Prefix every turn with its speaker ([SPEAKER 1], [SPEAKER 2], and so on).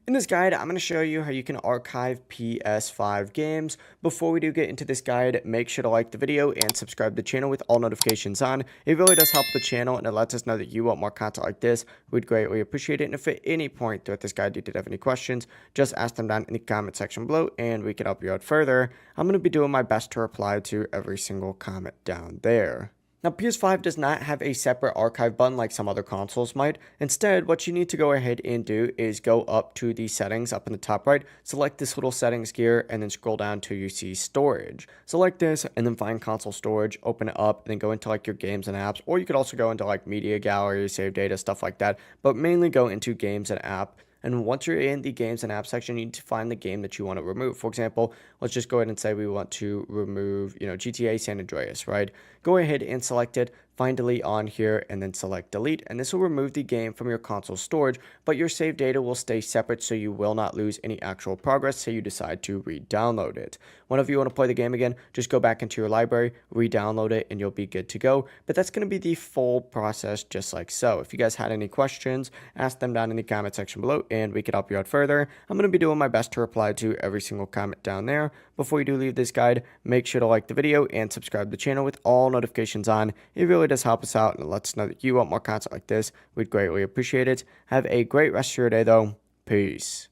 [SPEAKER 1] In this guide, I'm going to show you how you can archive PS5 games. Before we do get into this guide, make sure to like the video and subscribe to the channel with all notifications on. It really does help the channel and it lets us know that you want more content like this. We'd greatly appreciate it. And if at any point throughout this guide you did have any questions, just ask them down in the comment section below and we can help you out further. I'm going to be doing my best to reply to every single comment down there. Now, PS5 does not have a separate archive button like some other consoles might. Instead, what you need to go ahead and do is go up to the settings up in the top right, select this little settings gear, and then scroll down till you see storage. Select this and then find console storage, open it up, and then go into like your games and apps, or you could also go into like media gallery, save data, stuff like that, but mainly go into games and app. And once you're in the games and apps section, you need to find the game that you want to remove. For example, let's just go ahead and say we want to remove, GTA San Andreas, right? Go ahead and select it, find delete on here, and then select delete. And this will remove the game from your console storage, but your save data will stay separate so you will not lose any actual progress say you decide to re-download it. Whenever you want to play the game again, just go back into your library, re-download it, and you'll be good to go. But that's going to be the full process just like so. If you guys had any questions, ask them down in the comment section below and we can help you out further. I'm going to be doing my best to reply to every single comment down there. Before you do leave this guide, make sure to like the video and subscribe to the channel with all notifications on. It really does help us out and it lets us know that you want more content like this. We'd greatly appreciate it. Have a great rest of your day though. Peace.